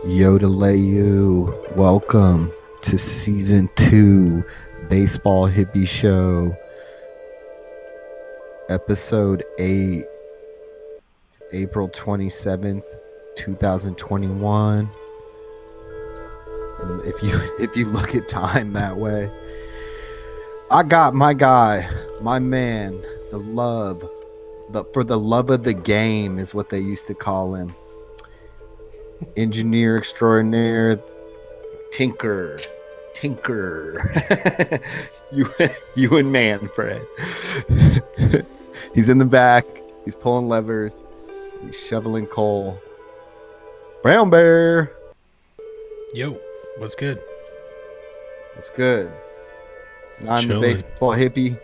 Yodeleu, welcome to season 2, Baseball Hippie Show, episode 8, April 27th, 2021. And if you look at time that way, I got my guy, my man, for the love of the game is what they used to call him. Engineer extraordinaire, Tinker. you and Manfred. He's in the back. He's pulling levers. He's shoveling coal. Brownbear. Yo, what's good? What's good? I'm the Chilling. baseball hippie.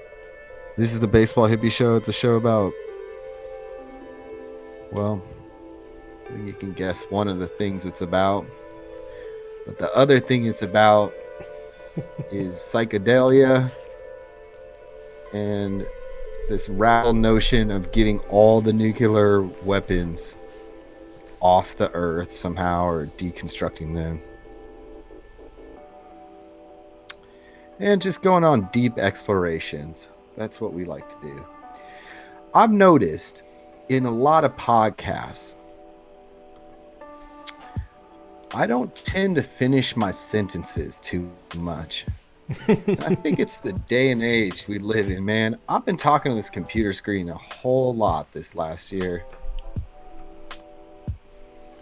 This is the Baseball Hippie Show. It's a show about, well, I think you can guess one of the things it's about. But the other thing it's about is psychedelia and this radical notion of getting all the nuclear weapons off the earth somehow, or deconstructing them. And just going on deep explorations. That's what we like to do. I've noticed in a lot of podcasts, I don't tend to finish my sentences too much. I think it's the day and age we live in, man. I've been talking to this computer screen a whole lot this last year.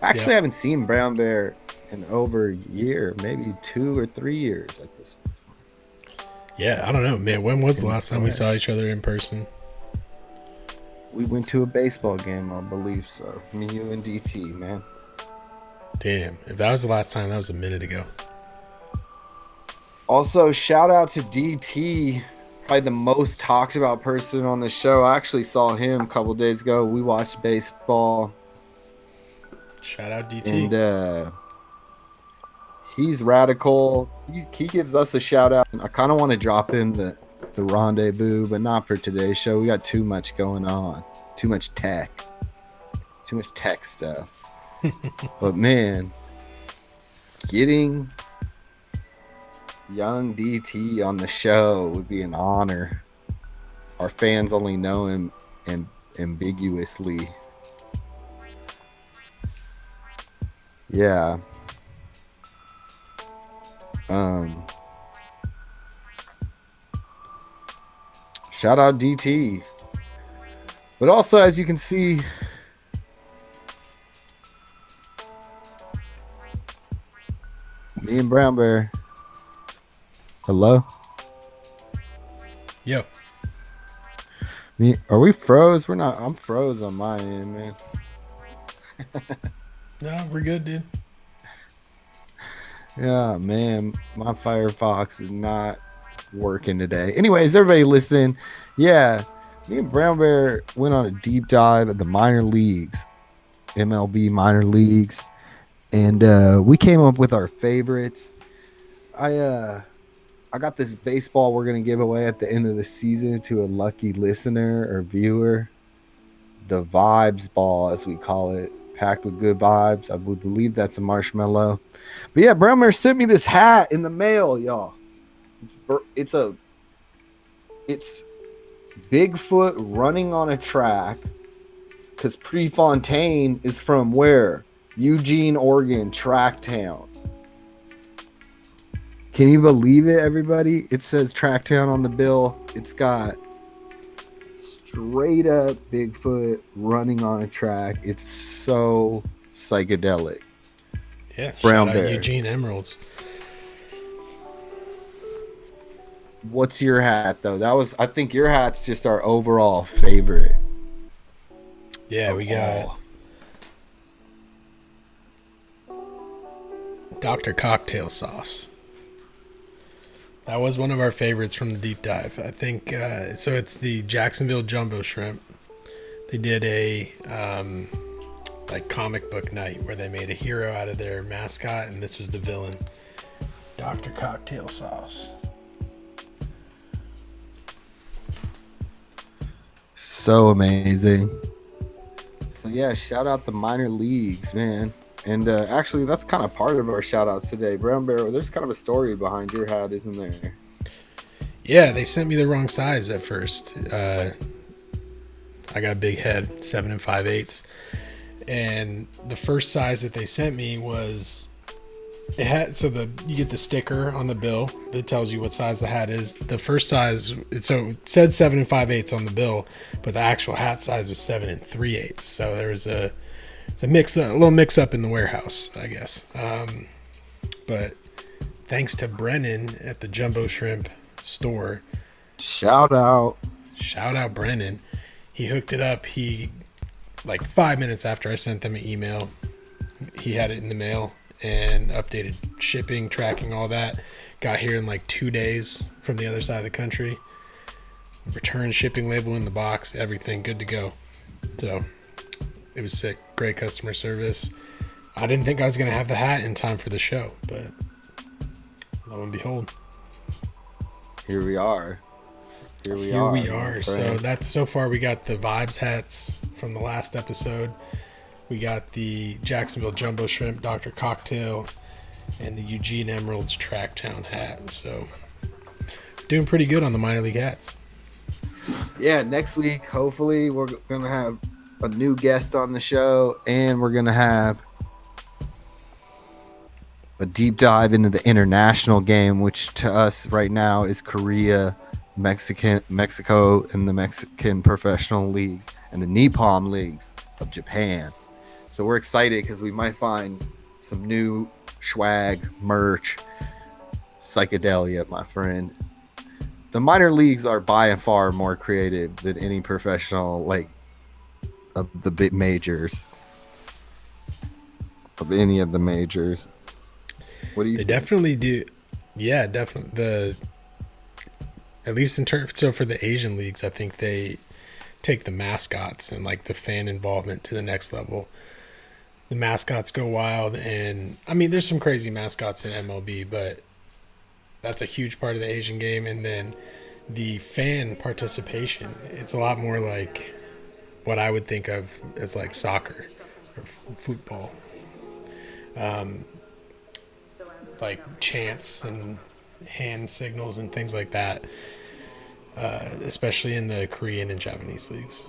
Actually, I haven't seen Brown Bear in over a year, maybe 2 or 3 years at this point. Yeah, I don't know, man. When was the last time we saw each other in person? We went to a baseball game, I believe so. Me, you, and DT, man. Damn, if that was the last time, that was a minute ago. Also, shout out to DT, probably the most talked about person on the show. I actually saw him a couple days ago. We watched baseball. Shout out DT. And he's radical. He gives us a shout out. I kind of want to drop him the rendezvous, but not for today's show. We got too much going on. Too much tech stuff. But man, getting young DT on the show would be an honor. Our fans only know him ambiguously. Yeah. Shout out DT. But also, as you can see, me and Brown Bear. Hello? Yo. Are we froze? We're not. I'm froze on my end, man. No, we're good, dude. Yeah, man. My Firefox is not working today. Anyways, everybody listening. Yeah, me and Brown Bear went on a deep dive at the minor leagues, MLB minor leagues. And we came up with our favorites. I got this baseball we're going to give away at the end of the season to a lucky listener or viewer. The Vibes Ball, as we call it, packed with good vibes. I would believe that's a marshmallow. But yeah, Brownbear sent me this hat in the mail, y'all. It's Bigfoot running on a track, because Prefontaine is from where? Eugene, Oregon, Track Town. Can you believe it, everybody? It says Track Town on the bill. It's got straight up Bigfoot running on a track. It's so psychedelic. Yeah, Brown shout out Bear. Eugene Emeralds. What's your hat, though? I think your hat's just our overall favorite. Yeah, we got Dr. Cocktail Sauce. That was one of our favorites from the deep dive. I think, so it's the Jacksonville Jumbo Shrimp. They did a like comic book night where they made a hero out of their mascot, and this was the villain, Dr. Cocktail Sauce. So amazing. So yeah, shout out the minor leagues, man. And actually, that's kind of part of our shout outs today. Brown Bear, there's kind of a story behind your hat, isn't there? Yeah, they sent me the wrong size at first. I got a big head, 7 5/8, and the first size that they sent me was it had you get the sticker on the bill that tells you what size the hat is. The first size, it said 7 5/8 on the bill, but the actual hat size was 7 3/8. So there was a little mix up in the warehouse, I guess. But thanks to Brennan at the Jumbo Shrimp store. Shout out Brennan. He hooked it up. He, like 5 minutes after I sent them an email, he had it in the mail and updated shipping, tracking, all that. Got here in like 2 days from the other side of the country. Return shipping label in the box, everything good to go. So it was sick. Great customer service. I didn't think I was going to have the hat in time for the show, but lo and behold. Here we are. Here we are. So that's so far. We got the Vibes hats from the last episode. We got the Jacksonville Jumbo Shrimp Dr. Cocktail and the Eugene Emeralds Tracktown hat. So doing pretty good on the minor league hats. Yeah, next week, hopefully, we're going to have a new guest on the show, and we're going to have a deep dive into the international game, which to us right now is Korea, Mexico, and the Mexican professional leagues, and the Nippon leagues of Japan. So we're excited because we might find some new swag, merch, psychedelia, my friend. The minor leagues are by and far more creative than any professional, like, of the big majors, of any of the majors. What do you think? Definitely do. Yeah, definitely. At least in terms, so for the Asian leagues, I think they take the mascots and like the fan involvement to the next level. The mascots go wild, and I mean, there's some crazy mascots in MLB, but that's a huge part of the Asian game. And then the fan participation, it's a lot more like what I would think of as like soccer or football. Like chants and hand signals and things like that, especially in the Korean and Japanese leagues.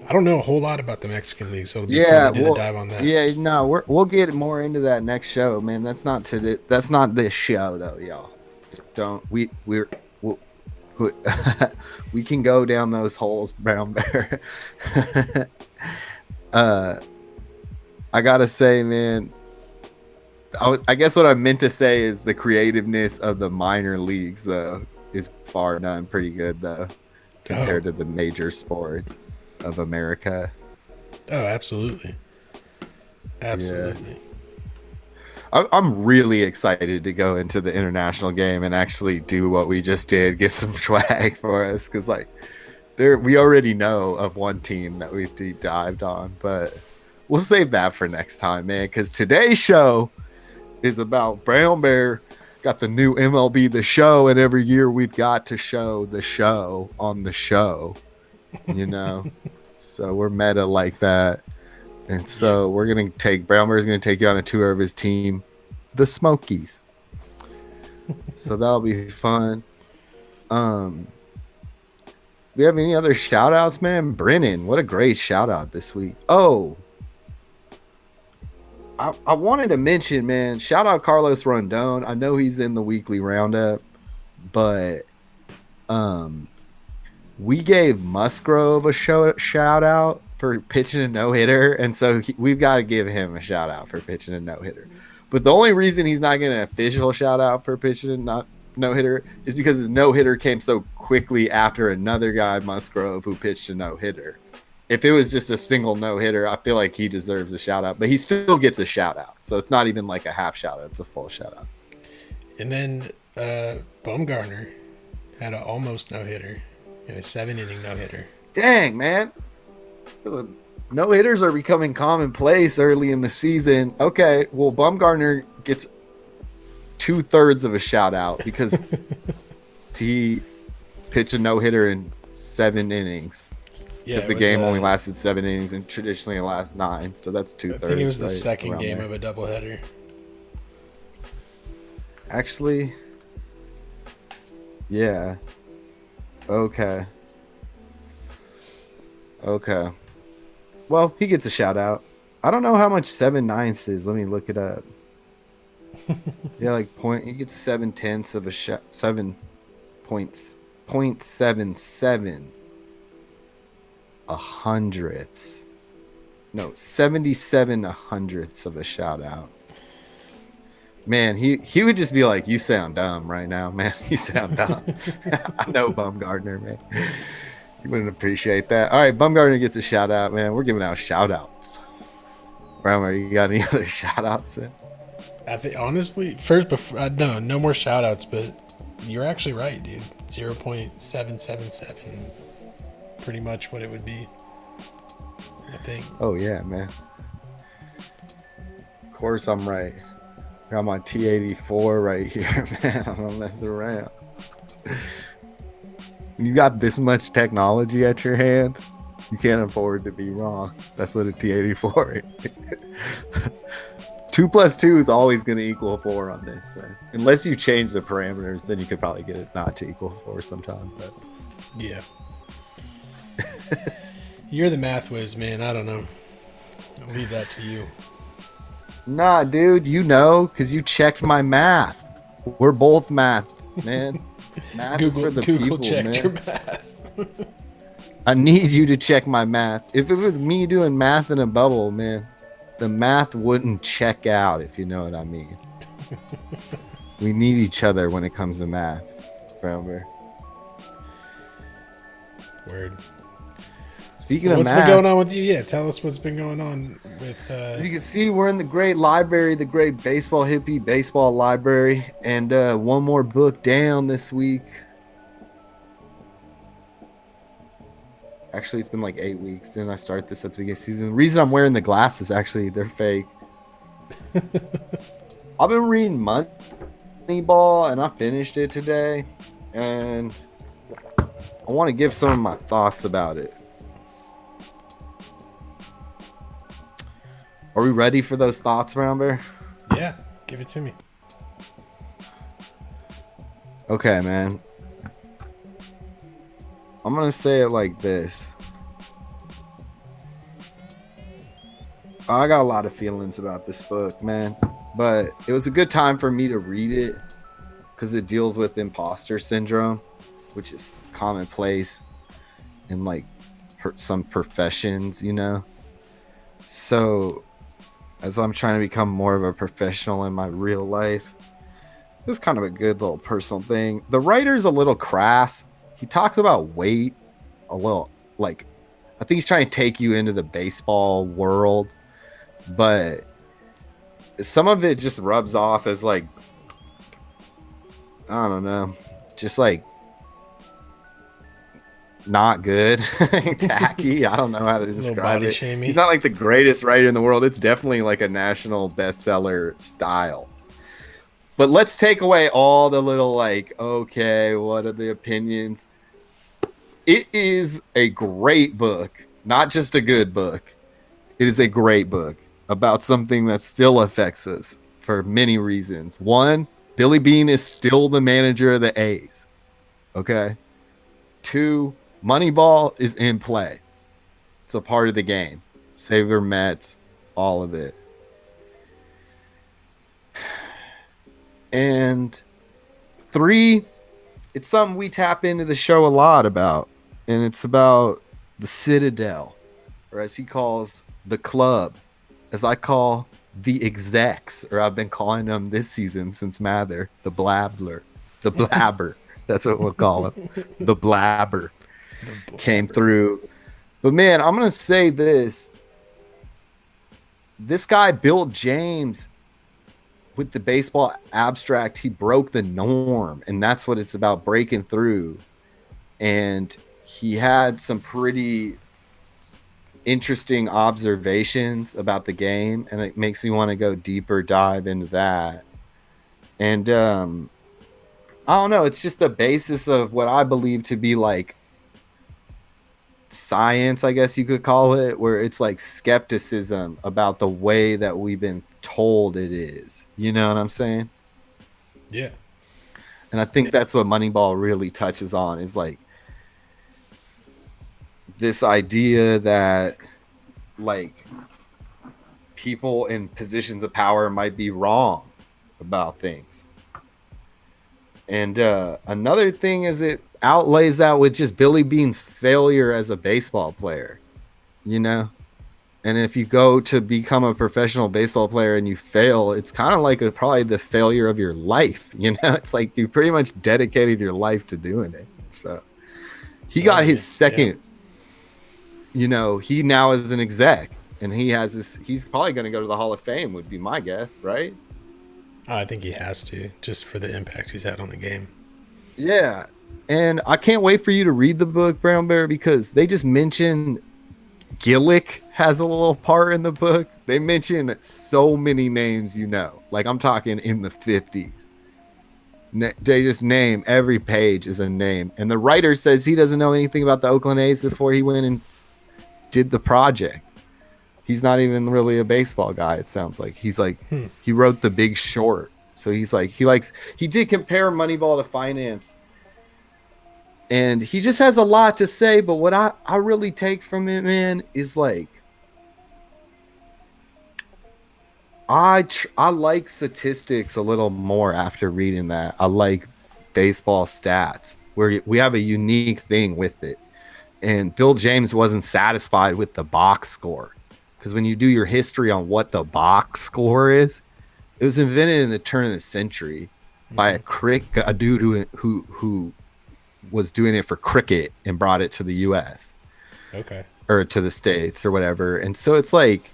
I don't know a whole lot about the Mexican league, so it'll be fun to do the dive on that. Yeah, no, we'll get more into that next show, man. That's not this show though, y'all. We can go down those holes, Brown Bear. I gotta say, man, I guess what I meant to say is the creativeness of the minor leagues, though, is far done pretty good, though, compared to the major sports of America. Oh, absolutely. Absolutely. Yeah. I'm really excited to go into the international game and actually do what we just did, get some swag for us, because like we already know of one team that we've deep dived on, but we'll save that for next time, man, because today's show is about Brown Bear got the new MLB The Show, and every year we've got to show the show on the show, you know. So we're meta like that, and so we're gonna Brown Bear's gonna take you on a tour of his team, the Smokies. So that'll be fun. Do we have any other shout outs, man? Brennan, what a great shout out this week. I wanted to mention, man, shout out Carlos Rondon. I know he's in the weekly roundup, but we gave Musgrove a shout out for pitching a no-hitter, and so we've got to give him a shout out for pitching a no-hitter. But the only reason he's not getting an official shout out for pitching a no-hitter is because his no-hitter came so quickly after another guy, Musgrove, who pitched a no-hitter. If it was just a single no-hitter, I feel like he deserves a shout-out. But he still gets a shout-out. So it's not even like a half shout-out. It's a full shout-out. And then Bumgarner had an almost no-hitter. A 7-inning no-hitter. Dang, man. No-hitters are becoming commonplace early in the season. Okay, well, Bumgarner gets 2/3 of a shout-out because he pitched a no-hitter in 7 innings. Yeah, because it the was. game only lasted 7 innings and traditionally it lasts 9, so that's I 2/3. think it was the right? second Around game there. of a doubleheader. Actually, yeah. Okay. Okay. Well, he gets a shout out. I don't know how much 7/9 is. Let me look it up. Yeah, like point. He gets 7/10 of a shot. 7.77 a hundredths. No, 77 a hundredths of a shout out. Man, he would just be like, "You sound dumb right now, man. You sound dumb." I know Bumgardner, man. You wouldn't appreciate that. All right, Bumgardner gets a shout out, man. We're giving out shout outs. Brammer, you got any other shout outs? I think honestly, first before no more shout outs, but you're actually right, dude. 0.777 is pretty much what it would be. I think. Oh yeah, man. Of course I'm right. Got my T84 right here, man. I'm not messing around. You got this much technology at your hand, you can't afford to be wrong. That's what a T84 is. 2 plus 2 is always going to equal 4 on this, man. Unless you change the parameters, then you could probably get it not to equal 4 sometime. But Yeah. You're the math whiz, man. I don't know. I'll leave that to you. nah, dude, you know, because you checked my math. We're both math, man. Math is for the Google people, checked man. your math. I need you to check my math. If it was me doing math in a bubble, man, the math wouldn't check out, if you know what I mean. We need each other when it comes to math, Brownbear. Word. Speaking of What's math, been going on with you? Yeah, tell us what's been going on with. as you can see, we're in the great library, the great baseball hippie baseball library, and one more book down this week. Actually, it's been like 8 weeks. Didn't I start this at the beginning of the season? The reason I'm wearing the glasses, actually, they're fake. I've been reading Moneyball, and I finished it today, and I want to give some of my thoughts about it. Are we ready for those thoughts, Brown Bear? Yeah, give it to me. Okay, man. I'm going to say it like this. I got a lot of feelings about this book, man. But it was a good time for me to read it because it deals with imposter syndrome, which is commonplace in like some professions, you know? So as I'm trying to become more of a professional in my real life, it was kind of a good little personal thing. The writer's a little crass. He talks about weight a little, like, I think he's trying to take you into the baseball world, but some of it just rubs off as like, I don't know, just like not good, tacky. I don't know how to describe it. Shamey. He's not like the greatest writer in the world. It's definitely like a national bestseller style. But let's take away all the little like, okay, what are the opinions? It is a great book, not just a good book. It is a great book about something that still affects us for many reasons. One, Billy Beane is still the manager of the A's. Okay. Two, Moneyball is in play. It's a part of the game. Saber Mets, all of it. And three, it's something we tap into the show a lot about. And it's about the Citadel, or as he calls the club, as I call the execs, or I've been calling them this season since Mather, the Blabbler, the Blabber. That's what we'll call him. The Blabber came through. But man, I'm going to say this. This guy, Bill James, with the baseball abstract, he broke the norm. And that's what it's about, breaking through. And he had some pretty interesting observations about the game. And it makes me want to go deeper dive into that. And I don't know. It's just the basis of what I believe to be like science, I guess you could call it, where it's like skepticism about the way that we've been told it is. You know what I'm saying? Yeah. And I think that's what Moneyball really touches on, is like this idea that like people in positions of power might be wrong about things. And another thing is it outlays that with just Billy Bean's failure as a baseball player, you know? And if you go to become a professional baseball player and you fail, it's kind of like probably the failure of your life. You know, it's like you pretty much dedicated your life to doing it. So he got his second, you know, he now is an exec and he has this, he's probably going to go to the Hall of Fame would be my guess, right? I think he has to, just for the impact he's had on the game. Yeah. And I can't wait for you to read the book, Brown Bear, because they just mentioned Gillick has a little part in the book. They mention so many names, you know, like I'm talking in the 50s. They just name every page is a name. And the writer says he doesn't know anything about the Oakland A's before he went and did the project. He's not even really a baseball guy, it sounds like. He's like, he wrote The Big Short. So he's like, he did compare Moneyball to finance. And he just has a lot to say, but what I really take from it, man, is like I like statistics a little more after reading that. I like baseball stats where we have a unique thing with it. And Bill James wasn't satisfied with the box score, because when you do your history on what the box score is, it was invented in the turn of the century by a dude who was doing it for cricket and brought it to the US. Okay. Or to the States or whatever. And so it's like,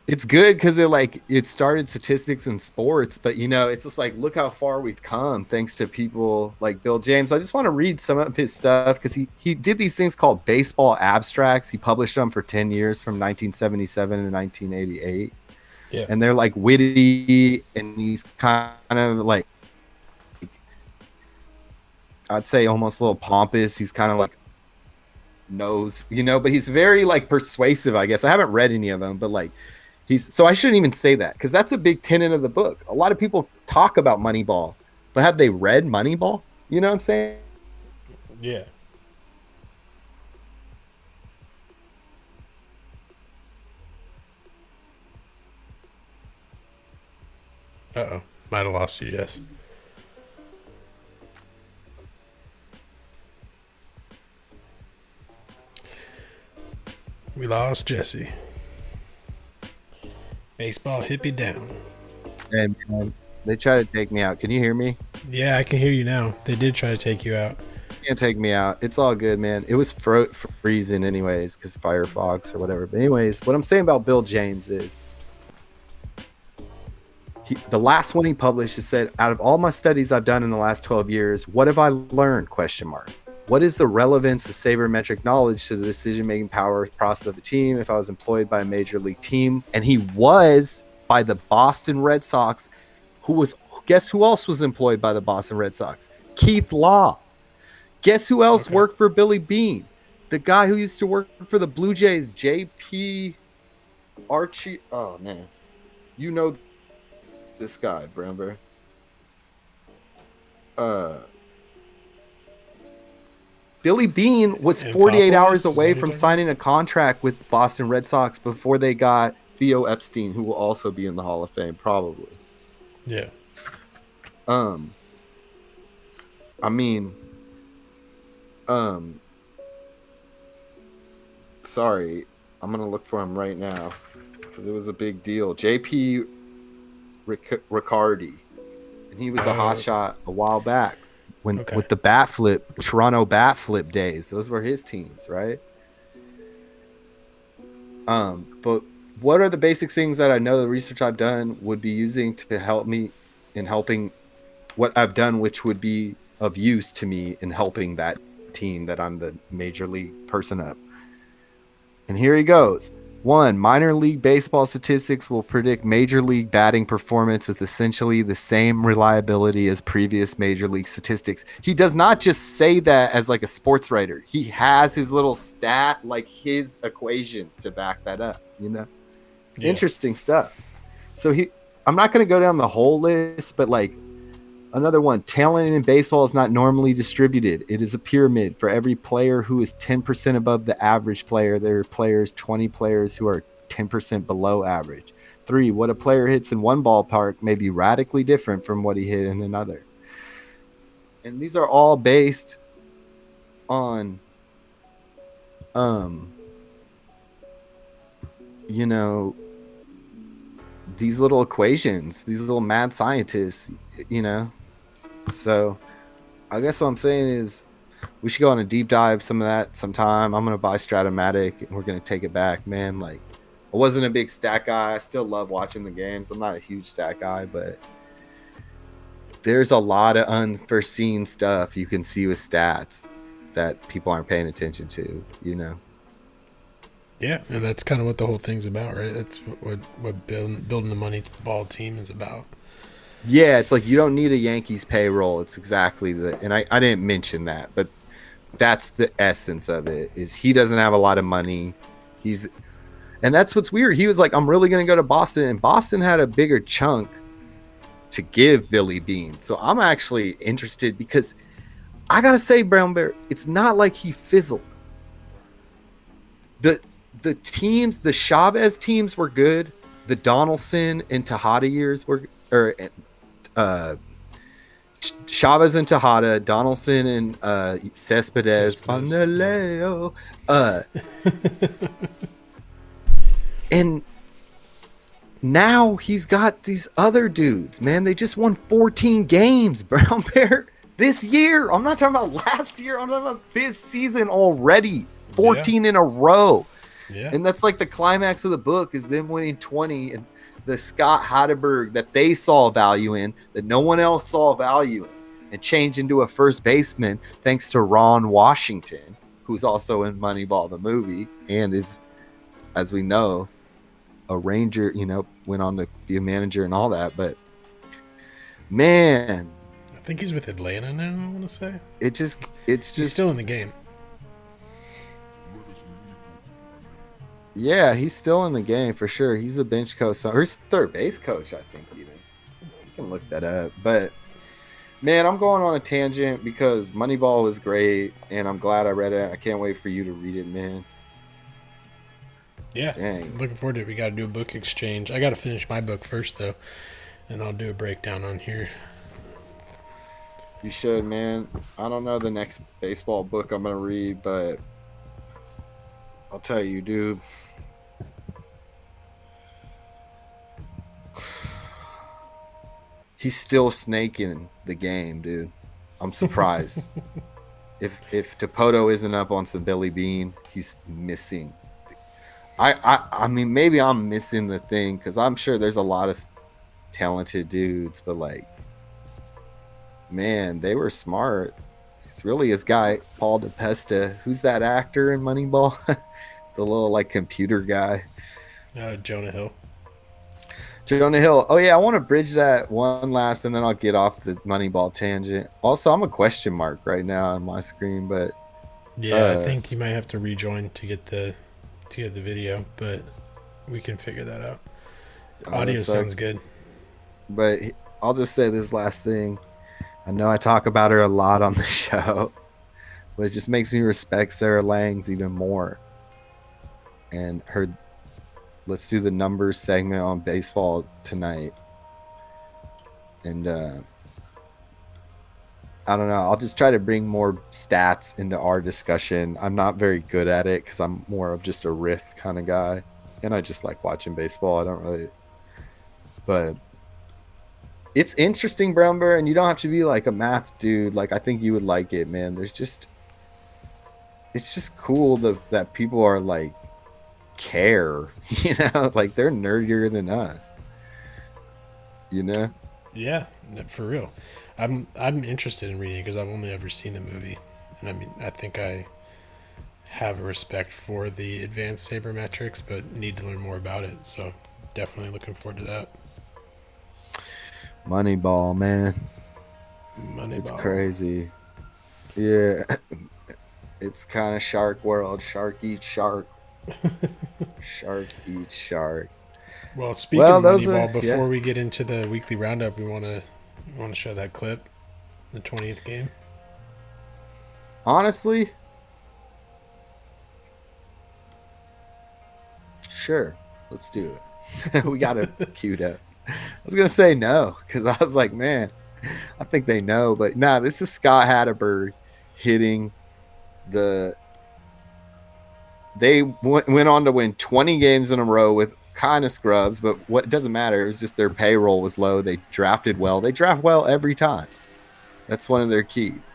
it's good because it started statistics in sports, but you know, it's just like, look how far we've come thanks to people like Bill James. I just want to read some of his stuff because he did these things called baseball abstracts. He published them for 10 years from 1977 to 1988. Yeah. And they're like witty, and he's kind of like, I'd say almost a little pompous. He's kind of like knows, you know, but he's very like persuasive, I guess. I haven't read any of them, but like so I shouldn't even say that because that's a big tenet of the book. A lot of people talk about Moneyball, but have they read Moneyball? You know what I'm saying? Yeah. Uh-oh. Might have lost you, Jess. We lost Jesse. Baseball hippie down. And man, they try to take me out. Can you hear me? Yeah, I can hear you now. They did try to take you out. Can't take me out. It's all good, man. It was freezing anyways because Firefox or whatever. But anyways, what I'm saying about Bill James is the last one he published, is said, out of all my studies I've done in the last 12 years, what have I learned? ? What is the relevance of sabermetric knowledge to the decision-making power process of a team if I was employed by a major league team? And he was by the Boston Red Sox, guess who else was employed by the Boston Red Sox? Keith Law. Guess who else worked for Billy Bean? The guy who used to work for the Blue Jays, J.P. Archie. Oh, man. You know this guy, Brownbear. Billy Bean was 48 hours away from signing a contract with Boston Red Sox before they got Theo Epstein, who will also be in the Hall of Fame, probably. Yeah. I mean, sorry, I'm gonna look for him right now because it was a big deal. J.P. Riccardi, and he was a hot shot a while back with the bat flip, Toronto bat flip days. Those were his teams, right? But what are the basic things that I know the research I've done would be using to help me in helping what I've done, which would be of use to me in helping that team that I'm the major league person of. And here he goes. One, minor league baseball statistics will predict major league batting performance with essentially the same reliability as previous major league statistics. He does not just say that as like a sports writer. He has his little stat, like his equations to back that up, you know? Yeah. Interesting stuff. So I'm not going to go down the whole list, but like another one, talent in baseball is not normally distributed. It is a pyramid. For every player who is 10% above the average player, there are 20 players who are 10% below average. 3, what a player hits in one ballpark may be radically different from what he hit in another. And these are all based on you know, these little equations, these little mad scientists, you know. So I guess what I'm saying is we should go on a deep dive some of that sometime. I'm gonna buy Stratomatic and we're gonna take it back, man. Like I wasn't a big stat guy. I still love watching the games. I'm not a huge stat guy, but there's a lot of unforeseen stuff you can see with stats that people aren't paying attention to, you know. Yeah, and that's kind of what the whole thing's about, right? That's what building the Moneyball team is about. Yeah, it's like you don't need a Yankees payroll. It's exactly and I didn't mention that, but that's the essence of it. Is he doesn't have a lot of money. And that's what's weird. He was like, I'm really gonna go to Boston, and Boston had a bigger chunk to give Billy Beane. So I'm actually interested because I gotta say, Brown Bear, it's not like he fizzled. The teams, the Chavez teams were good. The Donaldson and Tejada years were, Chavez and Tejada, Donaldson and Cespedes, Panaleo, and now he's got these other dudes, man. They just won 14 games, Brown Bear, this year. I'm not talking about last year. I'm talking about this season already. 14 in a row. Yeah. And that's like the climax of the book is them winning 20 and the Scott Hatteberg that they saw value in, that no one else saw value in, and change into a first baseman thanks to Ron Washington, who's also in Moneyball the movie and is, as we know, a Ranger, you know, went on to be a manager and all that. But man, I think he's with Atlanta now, I want to say. He's still in the game. Yeah, he's still in the game for sure. He's a bench coach, or he's third base coach, I think. Even you can look that up. But man, I'm going on a tangent because Moneyball was great, and I'm glad I read it. I can't wait for you to read it, man. Yeah, dang, looking forward to it. We got to do a book exchange. I got to finish my book first though, and I'll do a breakdown on here. You should, man. I don't know the next baseball book I'm gonna read, but I'll tell you, dude. He's still snaking the game, dude. I'm surprised. If Topoto isn't up on some Billy Beane, he's missing. I mean, maybe I'm missing the thing because I'm sure there's a lot of talented dudes, but like, man, they were smart. It's really his guy, Paul DePesta. Who's that actor in Moneyball? The little like computer guy. Jonah Hill. Jonah Hill. Oh yeah, I want to bridge that one last, and then I'll get off the Moneyball tangent. Also, I'm a question mark right now on my screen, but yeah, I think you might have to rejoin to get the video, but we can figure that out. Audio sounds good. But I'll just say this last thing. I know I talk about her a lot on the show, but it just makes me respect Sarah Langs even more. And her, let's do the numbers segment on baseball tonight. And I don't know. I'll just try to bring more stats into our discussion. I'm not very good at it because I'm more of just a riff kind of guy. And I just like watching baseball. I don't really. But it's interesting, Brown Bear, and you don't have to be like a math dude. Like, I think you would like it, man. It's just cool that people are like care, you know, like they're nerdier than us, you know. Yeah, for real. I'm interested in reading it because I've only ever seen the movie, and I mean, I think I have a respect for the advanced sabermetrics, but need to learn more about it. So definitely looking forward to that. Moneyball, man. It's Moneyball. crazy. Yeah. It's kind of shark world. Shark eats shark. Shark eats shark. Well, speaking Well, of those are, Moneyball, yeah. before we get into the weekly roundup, we want to show that clip, the 20th game. Honestly, sure. Let's do it. We got it queued up. I was going to say no because I was like, man, I think they know. But nah, this is Scott Hatterberg hitting the. They went on to win 20 games in a row with kind of scrubs, but what doesn't matter. It was just their payroll was low. They drafted well. They draft well every time. That's one of their keys.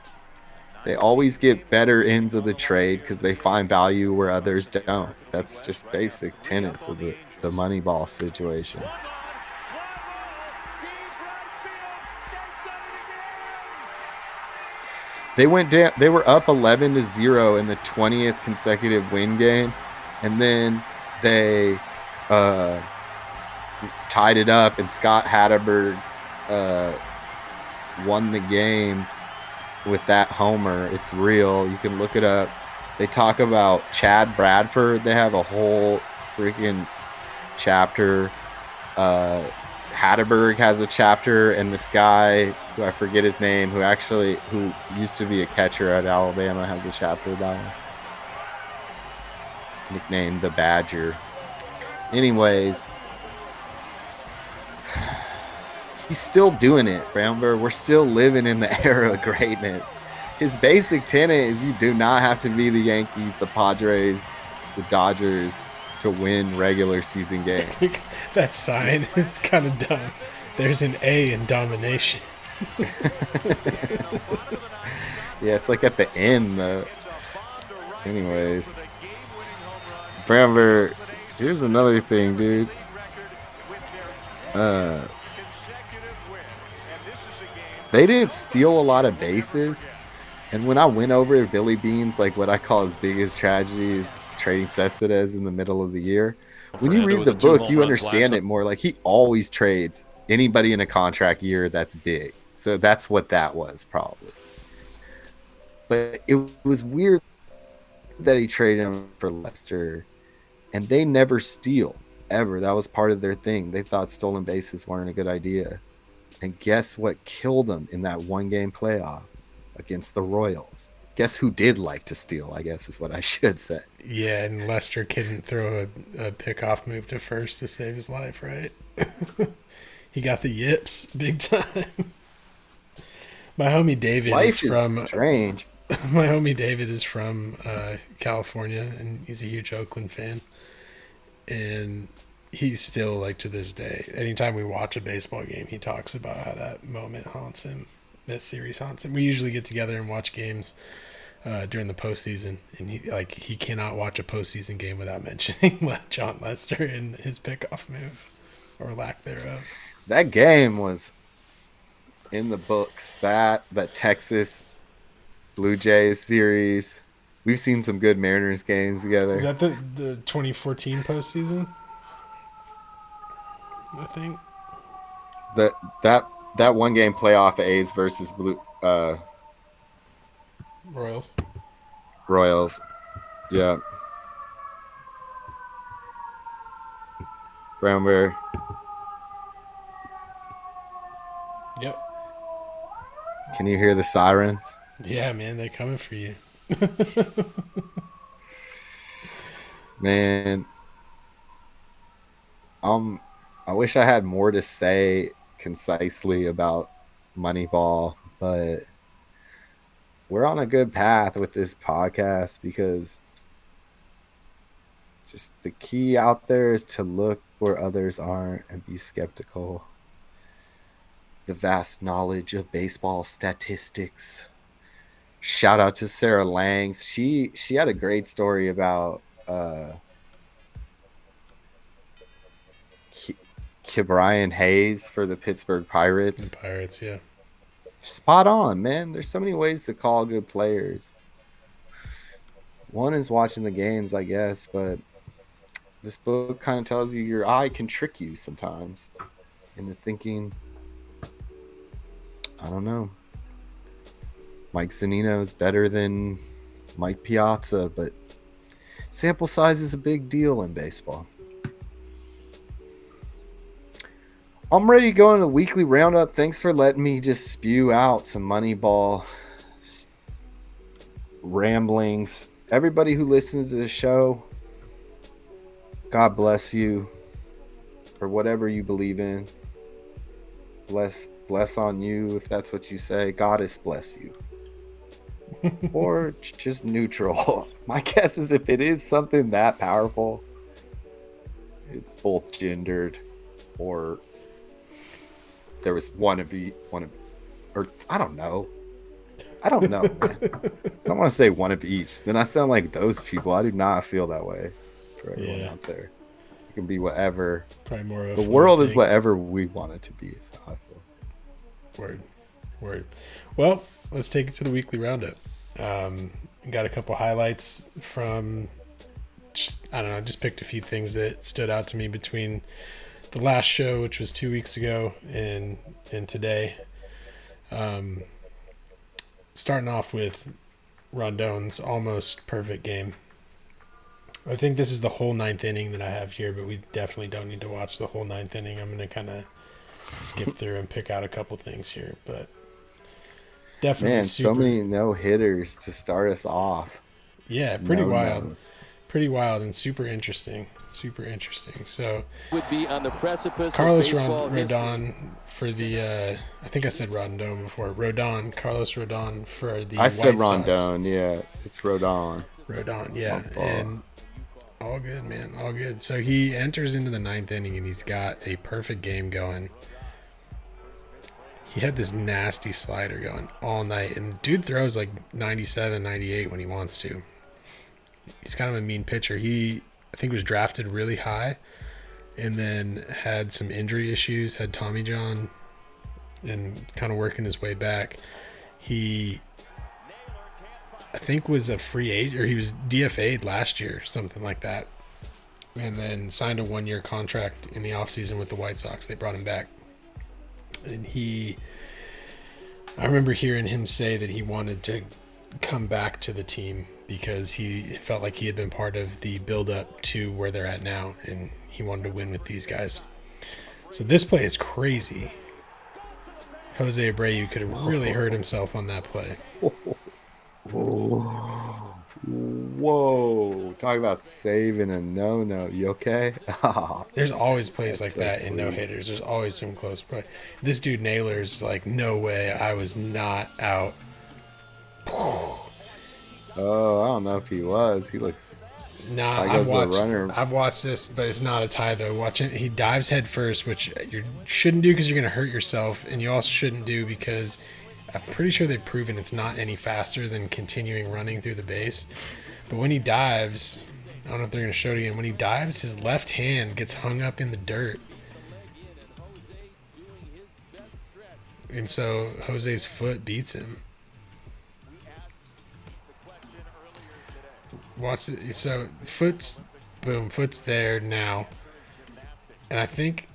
They always get better ends of the trade because they find value where others don't. That's just basic tenets of the Moneyball situation. They went down. They were up 11-0 in the 20th consecutive win game, and then they tied it up. And Scott Hatterberg won the game with that homer. It's real. You can look it up. They talk about Chad Bradford. They have a whole freaking chapter. Hatterberg has a chapter, and this guy who I forget his name, who used to be a catcher at Alabama, has a chapter about him. Nicknamed the Badger. Anyways, he's still doing it, Brownbear. We're still living in the era of greatness. His basic tenet is you do not have to be the Yankees, the Padres, the Dodgers to win regular season games. That sign, it's kind of dumb. There's an A in domination. Yeah, it's like at the end, though. Anyways, Brownbear, here's another thing, dude. They didn't steal a lot of bases. And when I went over Billy Bean's, like what I call his biggest tragedy is trading Cespedes in the middle of the year. When you read the book, you understand it more. Like he always trades anybody in a contract year that's big. So that's what that was probably. But it was weird that he traded him for Lester, and they never steal ever. That was part of their thing. They thought stolen bases weren't a good idea. And guess what killed them in that one game playoff against the Royals? Guess who did like to steal, I guess is what I should say. Yeah, and Lester couldn't throw a pickoff move to first to save his life, right? He got the yips big time. My homie David Life is from strange. my homie David is from California, and he's a huge Oakland fan. And he's still, like, to this day, anytime we watch a baseball game, he talks about how that moment haunts him. That series haunts him. We usually get together and watch games during the postseason, and he cannot watch a postseason game without mentioning John Lester and his pickoff move or lack thereof. That game was in the books. That Texas Blue Jays series. We've seen some good Mariners games together. Is that the 2014 postseason? I think that one game playoff A's versus Royals. Yeah. Brownbear. Yep. Can you hear the sirens? Yeah, man, they're coming for you. Man, I wish I had more to say concisely about Moneyball, but we're on a good path with this podcast because just the key out there is to look where others aren't and be skeptical. The vast knowledge of baseball statistics. Shout out to Sarah Langs. She had a great story about Brian Hayes for the Pittsburgh Pirates. The Pirates, yeah. Spot on, man. There's so many ways to call good players. One is watching the games, I guess, but this book kind of tells you your eye can trick you sometimes into thinking, I don't know, Mike Zunino is better than Mike Piazza, but sample size is a big deal in baseball. I'm ready to go into the weekly roundup. Thanks for letting me just spew out some Moneyball ramblings. Everybody who listens to the show, God bless you for whatever you believe in. Bless on you if that's what you say. Goddess bless you. Or just neutral. My guess is if it is something that powerful, it's both gendered or there was one of, or I don't know. Man. I don't want to say one of each. Then I sound like those people. I do not feel that way for everyone out there. It can be whatever. Probably more of the world is whatever we want it to be. Is how I feel. Word. Well, let's take it to the weekly roundup. Got a couple highlights from just picked a few things that stood out to me between the last show, which was 2 weeks ago, and today. Starting off with Rondon's almost perfect game. I think this is the whole ninth inning that I have here, but we definitely don't need to watch the whole ninth inning. I'm going to kind of skip through and pick out a couple things here, but definitely so many no-hitters to start us off. Yeah, pretty wild. Pretty wild and super interesting. So would be on the precipice Carlos of baseball Rodon for the I think I said Rondon before. Carlos Rodon for the I said White Rondon, Sox. Yeah, it's Rodon. Yeah. And all good, man. All good. So he enters into the ninth inning and he's got a perfect game going. He had this nasty slider going all night, and dude throws like 97, 98 when he wants to. He's kind of a mean pitcher. He, I think, was drafted really high and then had some injury issues, had Tommy John, and kind of working his way back. He, I think, was a free agent, or he was DFA'd last year, something like that, and then signed a 1-year contract in the offseason with the White Sox. They brought him back. And I remember hearing him say that he wanted to come back to the team because he felt like he had been part of the build-up to where they're at now, and he wanted to win with these guys. So this play is crazy. Jose Abreu could have really hurt himself on that play. Whoa. Talk about saving a no-no. You okay? There's always plays like that sweet. in no-hitters. There's always some close play. This dude Naylor's like, no way, I was not out. Oh, I don't know if he was. He looks. Nah, I've watched this, but it's not a tie though. Watch it. He dives head first, which you shouldn't do because you're going to hurt yourself, and you also shouldn't do because I'm pretty sure they've proven it's not any faster than continuing running through the base. But when he dives, I don't know if they're going to show it again. When he dives, his left hand gets hung up in the dirt. And so Jose's foot beats him. Watch it. So foot's there now. And I think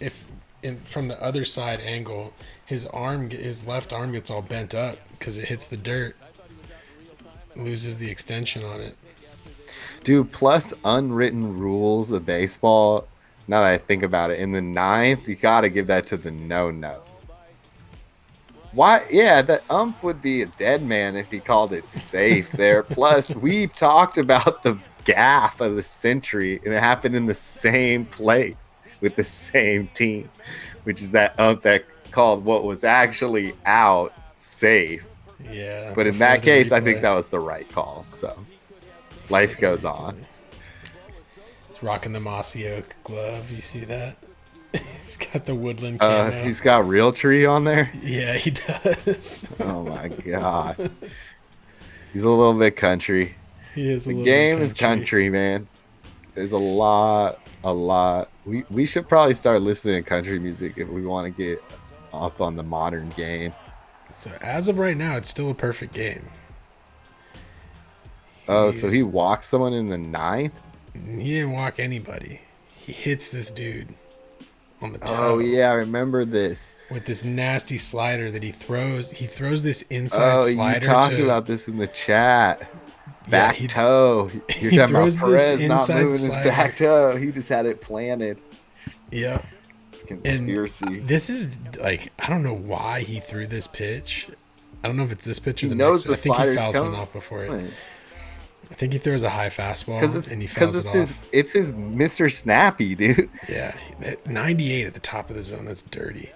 from the other side angle, his left arm gets all bent up because it hits the dirt. Loses the extension on it. Dude, plus unwritten rules of baseball. Now that I think about it, in the ninth, you got to give that to the no-no. Why? Yeah, the ump would be a dead man if he called it safe there. Plus, we've talked about the gaffe of the century, and it happened in the same place with the same team, which is that ump that called what was actually out safe. Yeah. But in that case, I think that was the right call. So life goes on. He's rocking the mossy oak glove. You see that? He's got the woodland camo. He's got Realtree on there? Yeah, he does. Oh, my God. He's a little bit country. He is a little bit country. The game is country, man. There's a lot. We should probably start listening to country music if we want to get up on the modern game. So as of right now, it's still a perfect game. Oh, so he walked someone in the ninth? He didn't walk anybody. He hits this dude on the toe. Oh, yeah, I remember this. With this nasty slider that he throws. He throws this inside Oh, slider. you talked about this in the chat. Back Yeah, toe. You're talking about throws this Perez not inside moving his slider. back toe. He just had it planted. Yep. Conspiracy. And this is like, I don't know why he threw this pitch. I don't know if it's this pitch or He the knows next. the I think he slider's fouls one coming. off before it. I think he throws a high fastball and he fouls it off. It's his Mr. Snappy, dude. Yeah, 98 at the top of the zone. That's dirty.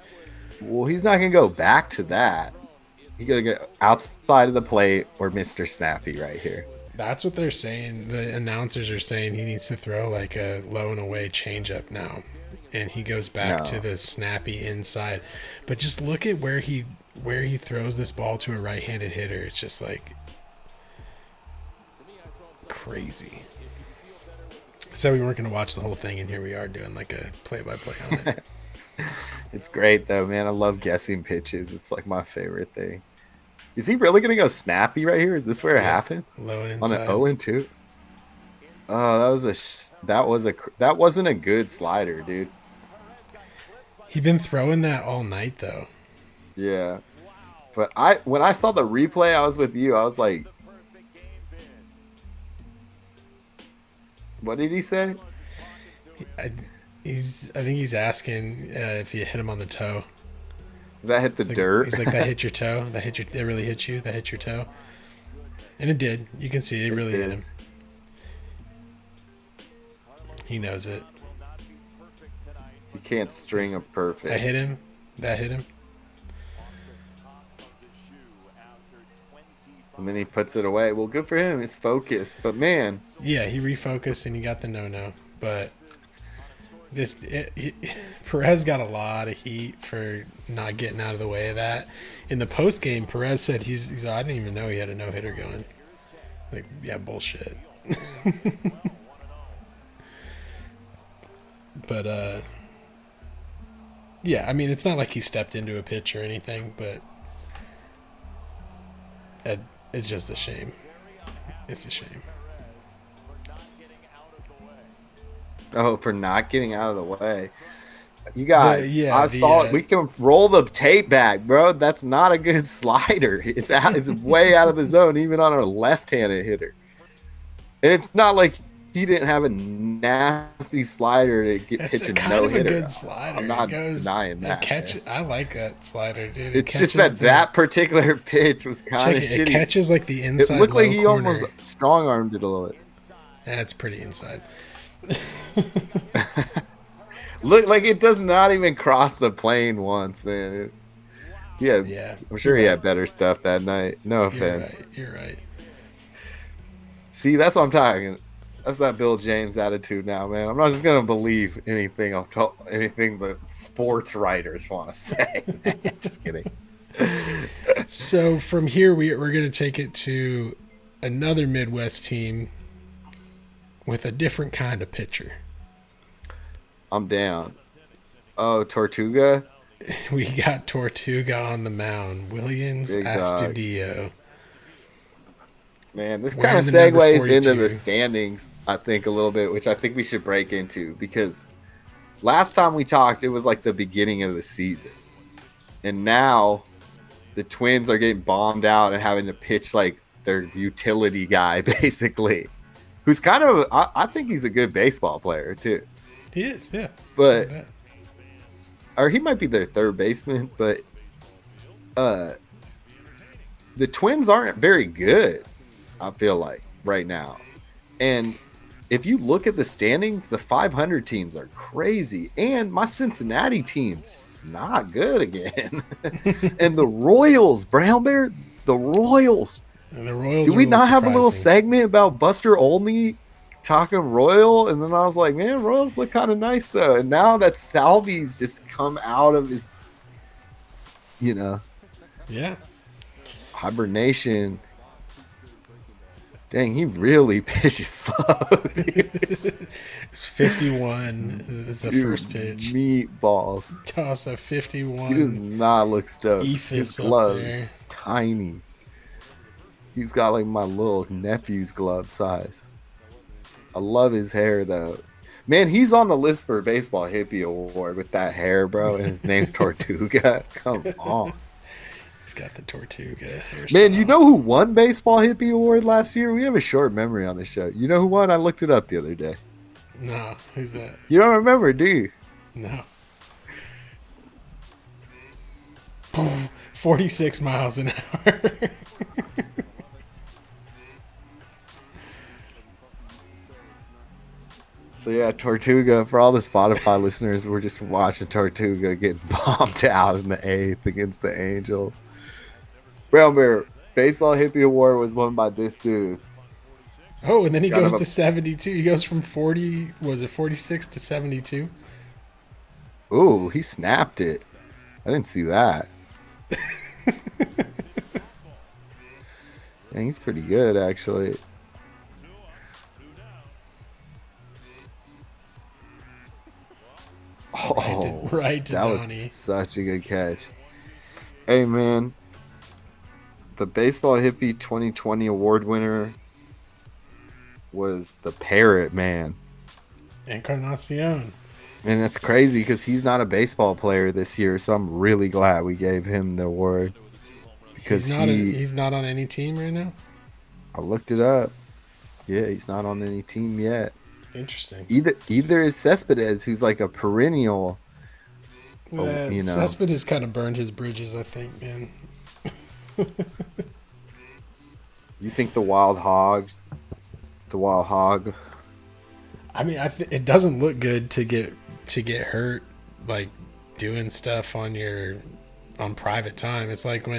Well, he's not gonna go back to that. He's gonna go outside of the plate or Mr. Snappy right here. That's what they're saying. The announcers are saying he needs to throw like a low and away changeup now, and he goes back to the snappy inside. But just look at where he throws this ball to a right-handed hitter. It's just like crazy. So we weren't going to watch the whole thing, and here we are doing like a play-by-play on it. It's great though, man. I love guessing pitches. It's like my favorite thing. Is he really gonna go snappy right here? Is this where it happens? Low and On inside. an 0-2. Oh, that wasn't a good slider, dude. He's been throwing that all night though. Yeah, but when I saw the replay, I was with you. I was like, what did he say? I think he's asking if you hit him on the toe. That hit the dirt. He's like, that hit your toe. It really hit you. That hit your toe. And it did. You can see it really hit him. He knows it. You can't string a perfect. That hit him. And then he puts it away. Well, good for him. It's focused. But man. Yeah, he refocused and he got the no-no. But Perez got a lot of heat for not getting out of the way of that. In the post game, Perez said he's I didn't even know he had a no-hitter going. Like, yeah, bullshit. But yeah, I mean, it's not like he stepped into a pitch or anything, but it's just a shame. It's a shame. Oh, for not getting out of the way. You guys, I saw it. We can roll the tape back, bro. That's not a good slider. It's out. It's way out of the zone, even on a left-handed hitter. And it's not like he didn't have a nasty slider to get pitching no hitter. It's a good slider. I'm not denying that. I like that slider, dude. It's just that particular pitch was kind of shitty. It catches like the inside. It looked like he corner. almost strong-armed it a little bit. That's pretty inside. Look like it does not even cross the plane once, man. Yeah, I'm sure he had better stuff that night. No offense. You're right. See, that's what I'm talking. That's that Bill James attitude now, man. I'm not just gonna believe anything the sports writers want to say. Just kidding. So from here, we're gonna take it to another Midwest team with a different kind of pitcher. I'm down. Oh, Tortuga? We got Tortuga on the mound. Williams Astudillo. Man, this kind of segues into the standings, I think, a little bit, which I think we should break into, because last time we talked, it was like the beginning of the season. And now the Twins are getting bombed out and having to pitch like their utility guy, basically. Who's kind of, I think he's a good baseball player, too. He is, yeah. But, or he might be their third baseman, but the Twins aren't very good, I feel like, right now. And if you look at the standings, the 500 teams are crazy. And my Cincinnati team's not good again. And the Royals, Brownbear, the Royals. And the Royals. Do we not have a little segment about Buster Olney talking Royal? And then I was like, man, Royals look kind of nice though. And now that Salvi's just come out of his, hibernation. Dang, he really pitches slow, dude. It's 51 is the first pitch. Meatballs. Toss a 51. He does not look stoked. His gloves tiny. He's got like my little nephew's glove size. I love his hair though. Man, he's on the list for a baseball hippie award with that hair, bro, and his name's Tortuga. Come on. He's got the Tortuga hairstyle. Man, you know who won baseball hippie award last year? We have a short memory on the show. You know who won? I looked it up the other day. No, who's that? You don't remember, do you? No. 46 miles an hour. So yeah, Tortuga, for all the Spotify listeners, we're just watching Tortuga get bombed out in the eighth against the Angels. Brown Bear, baseball hippie award was won by this dude. Oh, and then he Kind goes of a- to 72. He goes from 46 to 72? Ooh, he snapped it. I didn't see that. Dang, he's pretty good, actually. Oh, Right to that was Donnie. such a good catch. Hey, man. The Baseball Hippie 2020 award winner was the Parrot Man. Encarnacion. And that's crazy because he's not a baseball player this year, so I'm really glad we gave him the award. Because He's not on any team right now? I looked it up. Yeah, he's not on any team yet. Interesting. Either is Cespedes, who's like a perennial. You know. Cespedes kind of burned his bridges, I think, man. You think the Wild Hog? I mean, it doesn't look good to get hurt, like doing stuff on private time. It's like when